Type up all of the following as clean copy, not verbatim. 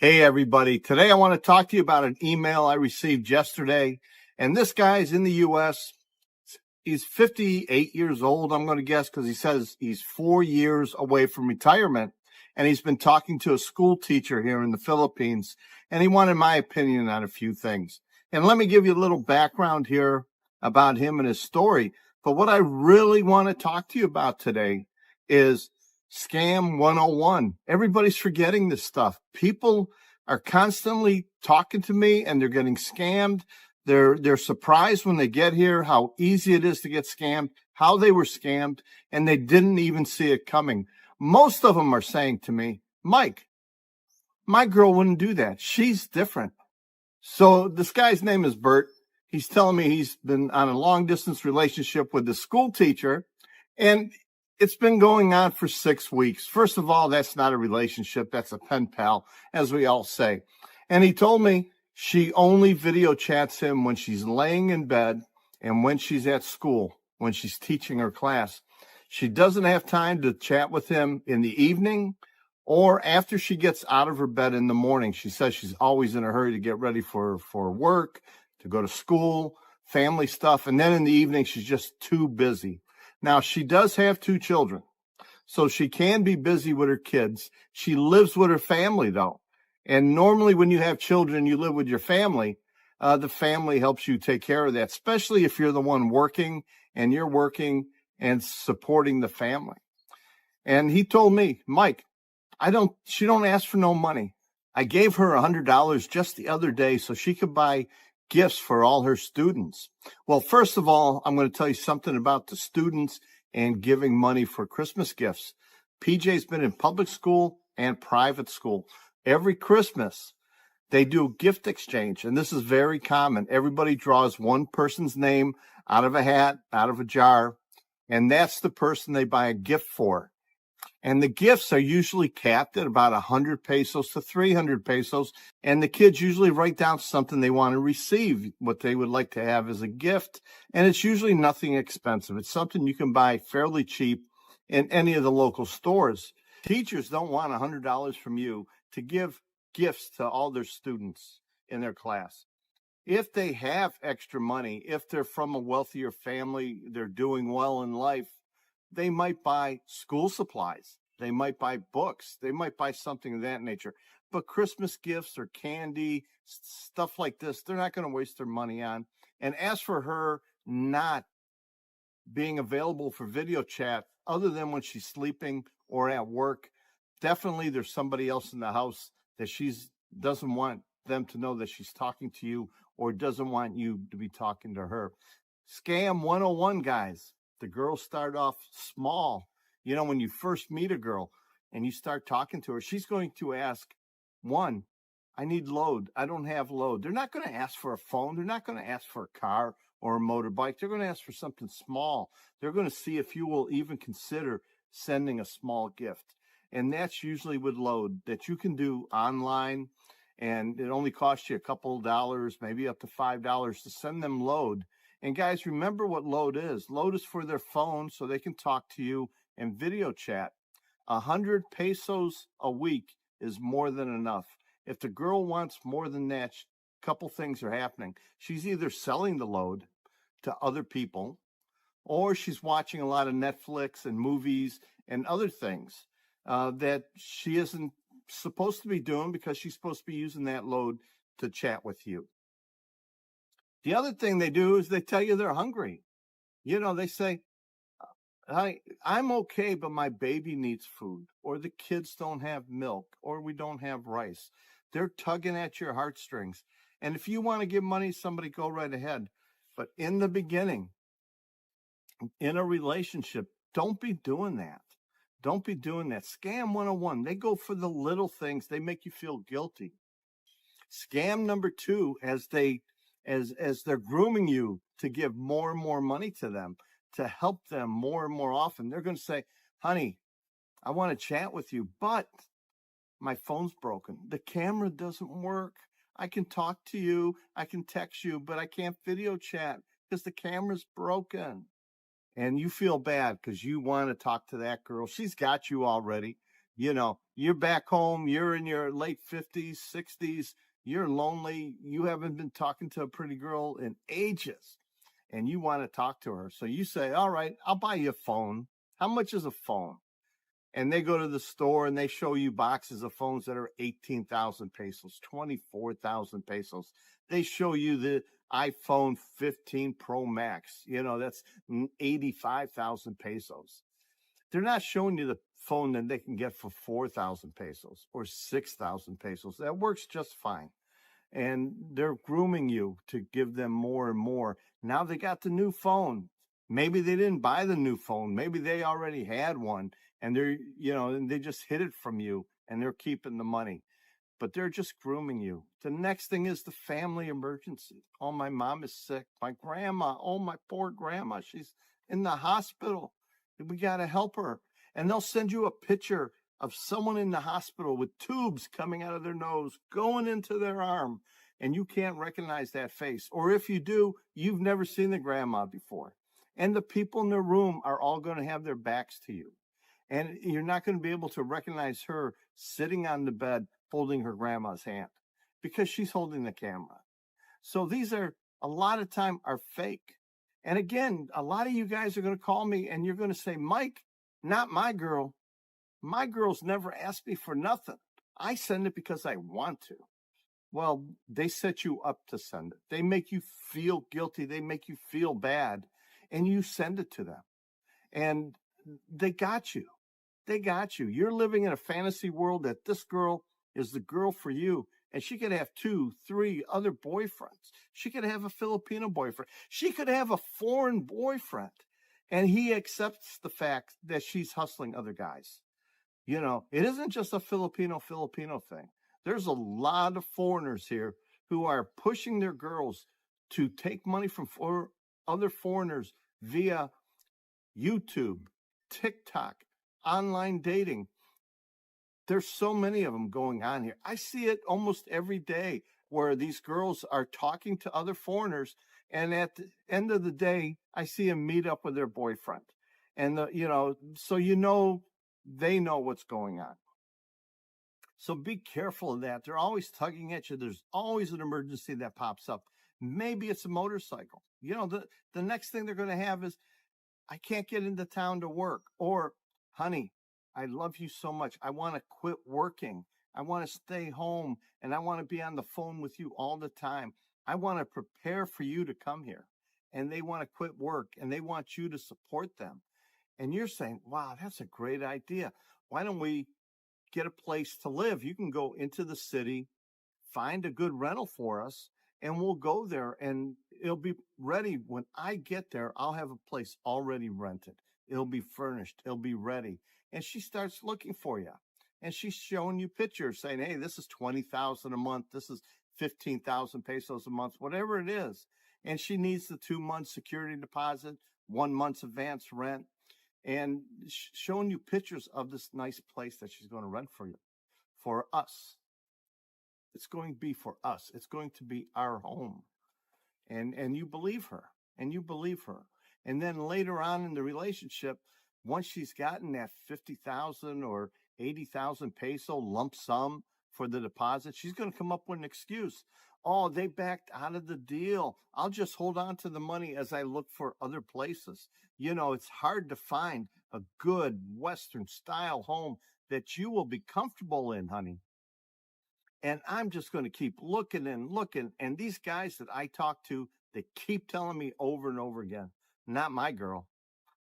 Hey, everybody. Today I want to talk to you about an email I received yesterday. And this guy's in the U.S. He's 58 years old, I'm going to guess, because he says he's 4 years away from retirement. And he's been talking to a school teacher here in the Philippines. And he wanted my opinion on a few things. And let me give you a little background here about him and his story. But what I really want to talk to you about today is Scam 101. Everybody's forgetting this stuff. People are constantly talking to me and they're getting scammed. They're surprised when they get here how easy it is to get scammed, how they were scammed, and they didn't even see it coming. Most of them are saying to me, Mike, my girl wouldn't do that. She's different. So this guy's name is Bert. He's telling me he's been on a long distance relationship with the school teacher, and it's been going on for 6 weeks. First of all, that's not a relationship. That's a pen pal, as we all say. And he told me she only video chats him when she's laying in bed and when she's at school, when she's teaching her class. She doesn't have time to chat with him in the evening or after she gets out of her bed in the morning. She says she's always in a hurry to get ready for work, to go to school, family stuff. And then in the evening, she's just too busy. Now, she does have 2 children, so she can be busy with her kids. She lives with her family, though. And normally when you have children, you live with your family. The family helps you take care of that, especially if you're the one working and you're working and supporting the family. And he told me, Mike, she don't ask for no money. I gave her $100 just the other day so she could buy gifts for all her students. Well, first of all, I'm going to tell you something about the students and giving money for Christmas gifts. PJ's been in public school and private school. Every Christmas, they do a gift exchange, and this is very common. Everybody draws one person's name out of a hat, out of a jar, and that's the person they buy a gift for. And the gifts are usually capped at about 100 pesos to 300 pesos. And the kids usually write down something they want to receive, what they would like to have as a gift. And it's usually nothing expensive. It's something you can buy fairly cheap in any of the local stores. Teachers don't want $100 from you to give gifts to all their students in their class. If they have extra money, if they're from a wealthier family, they're doing well in life, they might buy school supplies. They might buy books. They might buy something of that nature. But Christmas gifts or candy, stuff like this, they're not going to waste their money on. And as for her not being available for video chat, other than when she's sleeping or at work, definitely there's somebody else in the house that she doesn't want them to know that she's talking to you or doesn't want you to be talking to her. Scam 101, guys. The girls start off small. You know, when you first meet a girl and you start talking to her, she's going to ask, one, I need load. I don't have load. They're not going to ask for a phone. They're not going to ask for a car or a motorbike. They're going to ask for something small. They're going to see if you will even consider sending a small gift. And that's usually with load that you can do online. And it only costs you a couple of dollars, maybe up to $5 to send them load. And guys, remember what load is. Load is for their phone so they can talk to you and video chat. 100 pesos a week is more than enough. If the girl wants more than that, a couple things are happening. She's either selling the load to other people, or she's watching a lot of Netflix and movies and other things that she isn't supposed to be doing because she's supposed to be using that load to chat with you. The other thing they do is they tell you they're hungry. You know, they say, I'm okay, but my baby needs food, or the kids don't have milk, or we don't have rice. They're tugging at your heartstrings. And if you want to give money to somebody, go right ahead. But in the beginning, in a relationship, don't be doing that. Don't be doing that. Scam 101. They go for the little things. They make you feel guilty. Scam number 2, as they're grooming you to give more and more money to them, to help them more and more often. They're going to say, honey, I want to chat with you, but my phone's broken. The camera doesn't work. I can talk to you. I can text you, but I can't video chat because the camera's broken. And you feel bad because you want to talk to that girl. She's got you already. You're back home, you're in your late 50s, 60s, you're lonely, you haven't been talking to a pretty girl in ages, and you want to talk to her. So you say, all right, I'll buy you a phone. How much is a phone? And they go to the store and they show you boxes of phones that are 18,000 pesos, 24,000 pesos. They show you the iPhone 15 Pro Max, that's 85,000 pesos. They're not showing you the phone that they can get for 4,000 pesos or 6,000 pesos. That works just fine. And they're grooming you to give them more and more. Now they got the new phone. Maybe they didn't buy the new phone. Maybe they already had one and and they just hid it from you and they're keeping the money. But they're just grooming you. The next thing is the family emergency. Oh, my mom is sick. My grandma, oh, my poor grandma, she's in the hospital. We got to help her. And they'll send you a picture of someone in the hospital with tubes coming out of their nose, going into their arm, and you can't recognize that face. Or if you do, you've never seen the grandma before. And the people in the room are all going to have their backs to you. And you're not going to be able to recognize her sitting on the bed holding her grandma's hand because she's holding the camera. So these are a lot of time are fake. And again, a lot of you guys are going to call me and you're going to say, Mike, not my girl. My girl's never asked me for nothing. I send it because I want to. Well, they set you up to send it. They make you feel guilty. They make you feel bad. And you send it to them. And they got you. They got you. You're living in a fantasy world that this girl is the girl for you. And she could have 2, 3 other boyfriends. She could have a Filipino boyfriend. She could have a foreign boyfriend. And he accepts the fact that she's hustling other guys. It isn't just a Filipino thing. There's a lot of foreigners here who are pushing their girls to take money from other foreigners via YouTube, TikTok, online dating. There's so many of them going on here. I see it almost every day where these girls are talking to other foreigners. And at the end of the day, I see them meet up with their boyfriend. And, so they know what's going on. So be careful of that. They're always tugging at you. There's always an emergency that pops up. Maybe it's a motorcycle. The next thing they're going to have is, I can't get into town to work. Or, honey, I love you so much. I want to quit working. I want to stay home and I want to be on the phone with you all the time. I want to prepare for you to come here. And they want to quit work and they want you to support them. And you're saying, wow, that's a great idea. Why don't we get a place to live? You can go into the city, find a good rental for us, and we'll go there and it'll be ready. When I get there, I'll have a place already rented. It'll be furnished. It'll be ready. And she starts looking for you. And she's showing you pictures saying, hey, this is 20,000 a month. This is 15,000 pesos a month, whatever it is. And she needs the 2 months security deposit, 1 month's advance rent, and showing you pictures of this nice place that she's going to rent for you, for us. It's going to be for us. It's going to be our home. And you believe her. And you believe her. And then later on in the relationship, once she's gotten that 50,000 or 80,000 peso lump sum for the deposit, she's going to come up with an excuse. Oh, they backed out of the deal. I'll just hold on to the money as I look for other places. It's hard to find a good Western style home that you will be comfortable in, honey. And I'm just going to keep looking and looking. And these guys that I talk to, they keep telling me over and over again, not my girl,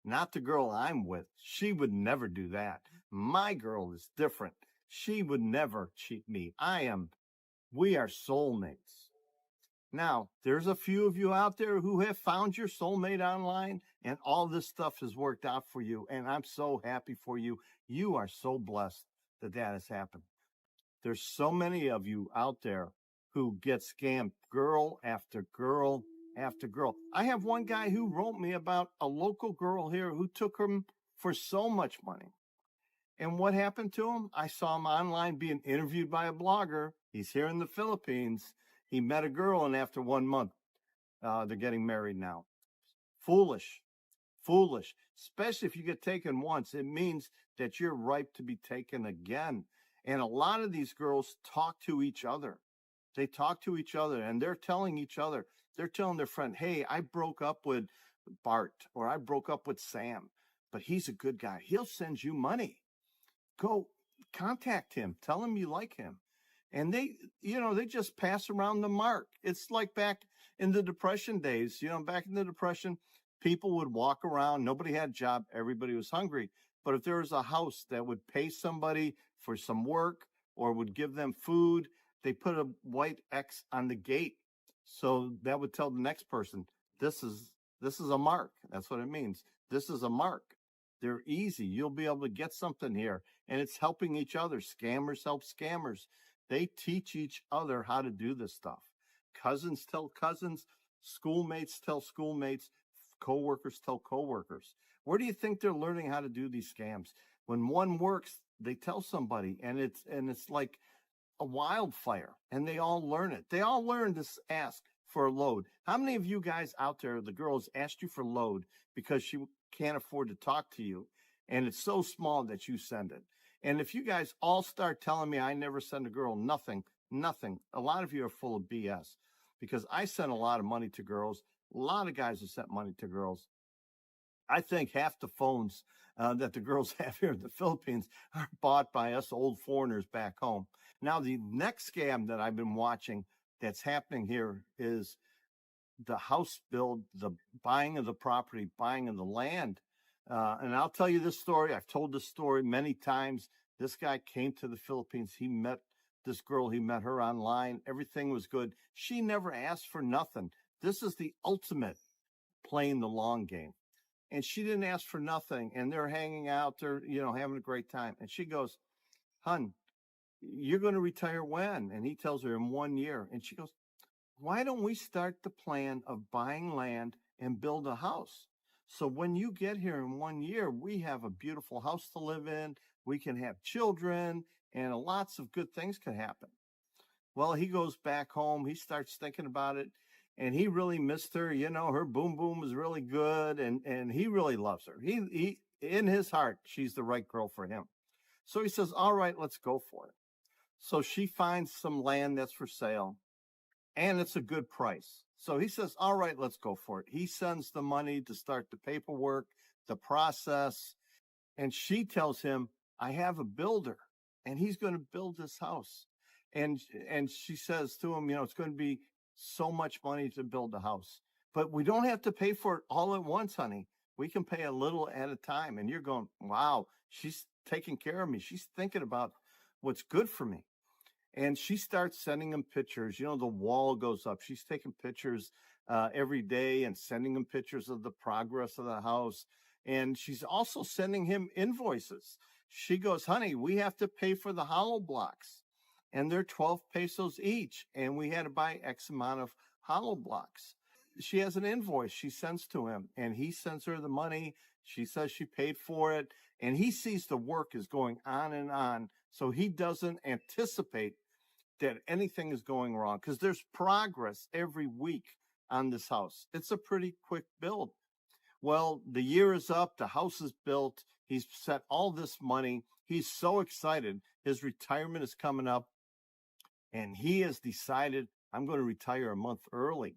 not the girl I'm with. She would never do that. My girl is different. She would never cheat me. We are soulmates. Now, there's a few of you out there who have found your soulmate online and all this stuff has worked out for you. And I'm so happy for you. You are so blessed that has happened. There's so many of you out there who get scammed, girl after girl after girl. I have one guy who wrote me about a local girl here who took him for so much money. And what happened to him? I saw him online being interviewed by a blogger. He's here in the Philippines. He met a girl, and after 1 month, they're getting married now. Foolish. foolish, especially if you get taken once. It means that you're ripe to be taken again. And a lot of these girls talk to each other. They talk to each other and they're telling each other, they're telling their friend, hey, I broke up with Bart or I broke up with Sam, but he's a good guy. He'll send you money. Go contact him. Tell him you like him. And they just pass around the mark. It's like back in the Depression days. Back in the Depression, people would walk around. Nobody had a job. Everybody was hungry. But if there was a house that would pay somebody for some work or would give them food, they put a white X on the gate. So that would tell the next person, this is a mark. That's what it means. This is a mark. They're easy. You'll be able to get something here. And it's helping each other. Scammers help scammers. They teach each other how to do this stuff. Cousins tell cousins, schoolmates tell schoolmates, coworkers tell coworkers. Where do you think they're learning how to do these scams? When one works, they tell somebody, and it's like a wildfire, and they all learn it. They all learn to ask for a load. How many of you guys out there, the girls, asked you for load because she can't afford to talk to you, and it's so small that you send it? And if you guys all start telling me I never send a girl nothing, a lot of you are full of BS, because I send a lot of money to girls. A lot of guys have sent money to girls. I think half the phones that the girls have here in the Philippines are bought by us old foreigners back home. Now, the next scam that I've been watching that's happening here is the house build, the buying of the property, buying of the land. And I'll tell you this story. I've told this story many times. This guy came to the Philippines. He met this girl. He met her online. Everything was good. She never asked for nothing. This is the ultimate playing the long game. And she didn't ask for nothing. And they're hanging out. They're, having a great time. And she goes, hun, you're going to retire when? And he tells her in 1 year. And she goes, why don't we start the plan of buying land and build a house? So when you get here in 1 year, we have a beautiful house to live in. We can have children and lots of good things can happen. Well, he goes back home. He starts thinking about it and he really missed her. Her boom boom was really good and he really loves her. He in his heart, she's the right girl for him. So he says, all right, let's go for it. So she finds some land that's for sale. And it's a good price. So he says, all right, let's go for it. He sends the money to start the paperwork, the process. And she tells him, I have a builder and he's going to build this house. And she says to him, it's going to be so much money to build the house, but we don't have to pay for it all at once, honey. We can pay a little at a time. And you're going, wow, she's taking care of me. She's thinking about what's good for me. And she starts sending him pictures. The wall goes up. She's taking pictures every day and sending him pictures of the progress of the house. And she's also sending him invoices. She goes, honey, we have to pay for the hollow blocks. And they're 12 pesos each. And we had to buy X amount of hollow blocks. She has an invoice she sends to him. And he sends her the money. She says she paid for it. And he sees the work is going on and on. So he doesn't anticipate that anything is going wrong because there's progress every week on this house. It's a pretty quick build. Well, the year is up. The house is built. He's set all this money. He's so excited. His retirement is coming up and he has decided, I'm going to retire a month early.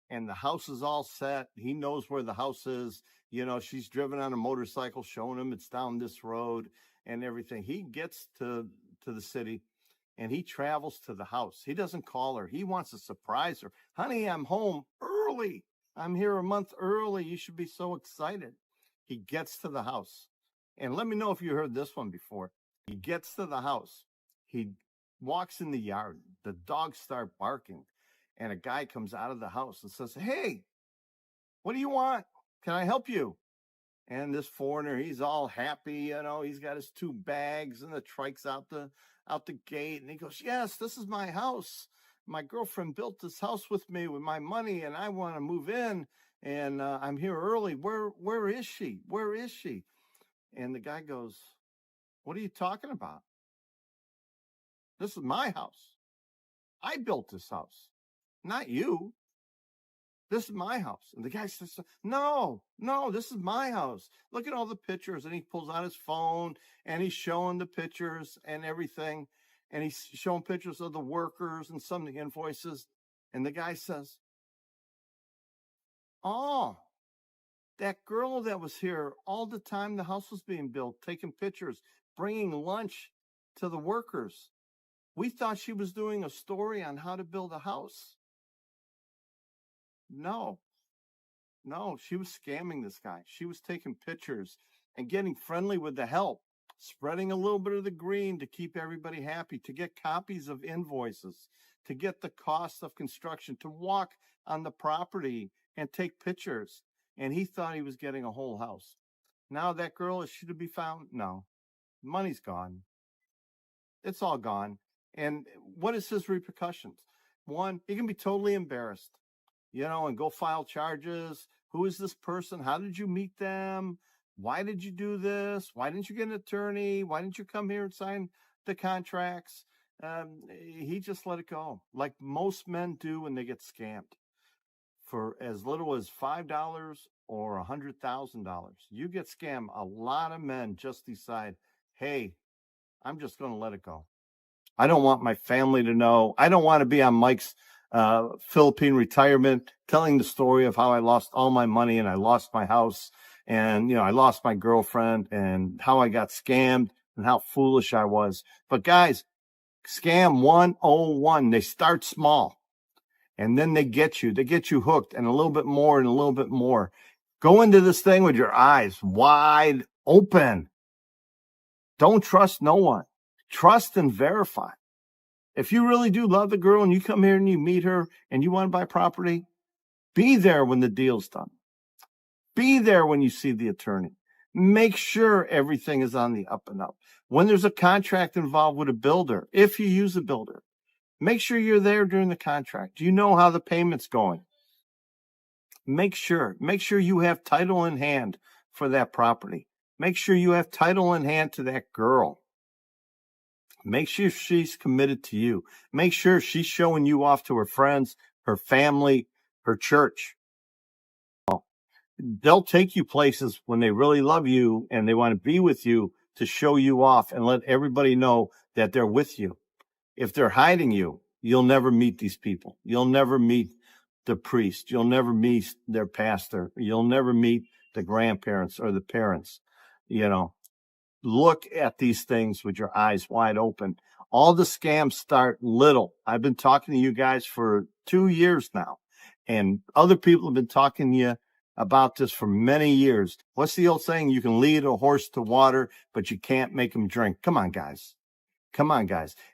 And the house is all set. He knows where the house is. She's driven on a motorcycle showing him it's down this road and everything. He gets to the city. And he travels to the house. He doesn't call her. He wants to surprise her. Honey, I'm home early. I'm here a month early. You should be so excited. He gets to the house. And let me know if you heard this one before. He gets to the house. He walks in the yard. The dogs start barking. And a guy comes out of the house and says, hey, what do you want? Can I help you? And this foreigner, he's all happy. He's got his 2 bags and the trike's out the gate. And he goes, yes, this is my house. My girlfriend built this house with me with my money and I want to move in and I'm here early. Where is she? Where is she? And the guy goes, what are you talking about? This is my house. I built this house, not you. This is my house. And the guy says, no, this is my house. Look at all the pictures. And he pulls out his phone and he's showing the pictures and everything. And he's showing pictures of the workers and some of the invoices. And the guy says, oh, that girl that was here all the time the house was being built, taking pictures, bringing lunch to the workers. We thought she was doing a story on how to build a house. No, she was scamming this guy. She was taking pictures and getting friendly with the help, spreading a little bit of the green to keep everybody happy, to get copies of invoices, to get the cost of construction, to walk on the property and take pictures. And he thought he was getting a whole house. Now that girl, is she to be found? No, money's gone. It's all gone. And what is his repercussions? One, he can be totally embarrassed, and go file charges. Who is this person? How did you meet them? Why did you do this? Why didn't you get an attorney? Why didn't you come here and sign the contracts? He just let it go, like most men do when they get scammed. For as little as $5 or $100,000, you get scammed. A lot of men just decide, hey, I'm just going to let it go. I don't want my family to know. I don't want to be on Mike's Philippine retirement telling the story of how I lost all my money and I lost my house and, I lost my girlfriend and how I got scammed and how foolish I was. But guys, scam 101, they start small and then they get you hooked and a little bit more and a little bit more. Go into this thing with your eyes wide open. Don't trust no one. Trust and verify. If you really do love the girl and you come here and you meet her and you want to buy property, be there when the deal's done. Be there when you see the attorney. Make sure everything is on the up and up. When there's a contract involved with a builder, if you use a builder, make sure you're there during the contract. Do you know how the payment's going? Make sure you have title in hand for that property. Make sure you have title in hand to that girl. Make sure she's committed to you. Make sure she's showing you off to her friends, her family, her church. They'll take you places when they really love you and they want to be with you to show you off and let everybody know that they're with you. If they're hiding you, you'll never meet these people. You'll never meet the priest. You'll never meet their pastor. You'll never meet the grandparents or the parents. Look at these things with your eyes wide open. All the scams start little. I've been talking to you guys for 2 years now, and other people have been talking to you about this for many years. What's the old saying? You can lead a horse to water, but you can't make him drink. Come on, guys.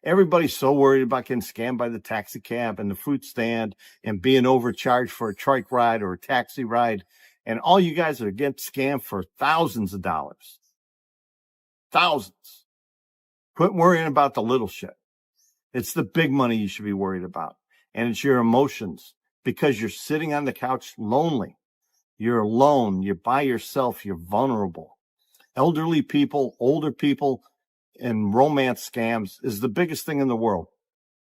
Everybody's so worried about getting scammed by the taxi cab and the fruit stand and being overcharged for a trike ride or a taxi ride. And all you guys are getting scammed for thousands of dollars. Thousands. Quit worrying about the little shit. It's the big money you should be worried about. And it's your emotions, because you're sitting on the couch lonely. You're alone. You're by yourself. You're vulnerable. Elderly people, older people, and romance scams is the biggest thing in the world.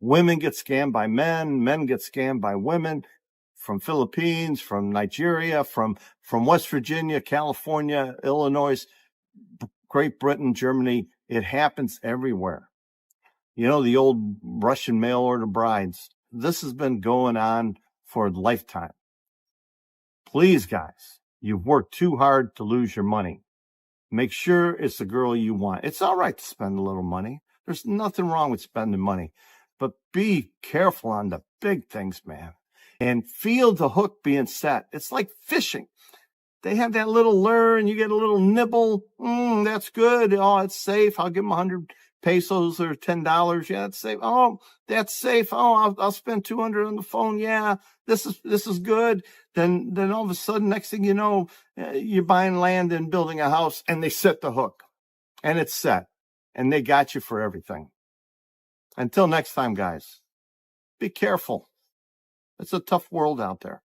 Women get scammed by men. Men get scammed by women from Philippines, from Nigeria, from West Virginia, California, Illinois, Great Britain, Germany. It happens everywhere. The old Russian mail order brides. This has been going on for a lifetime. Please, guys, you've worked too hard to lose your money. Make sure it's the girl you want. It's all right to spend a little money. There's nothing wrong with spending money. But be careful on the big things, man. And feel the hook being set. It's like fishing. They have that little lure and you get a little nibble. That's good. Oh, it's safe. I'll give them 100 pesos or $10. Yeah, that's safe. Oh, that's safe. Oh, I'll spend 200 on the phone. Yeah, this is good. Then all of a sudden, next thing you know, you're buying land and building a house and they set the hook and it's set and they got you for everything. Until next time, guys, be careful. It's a tough world out there.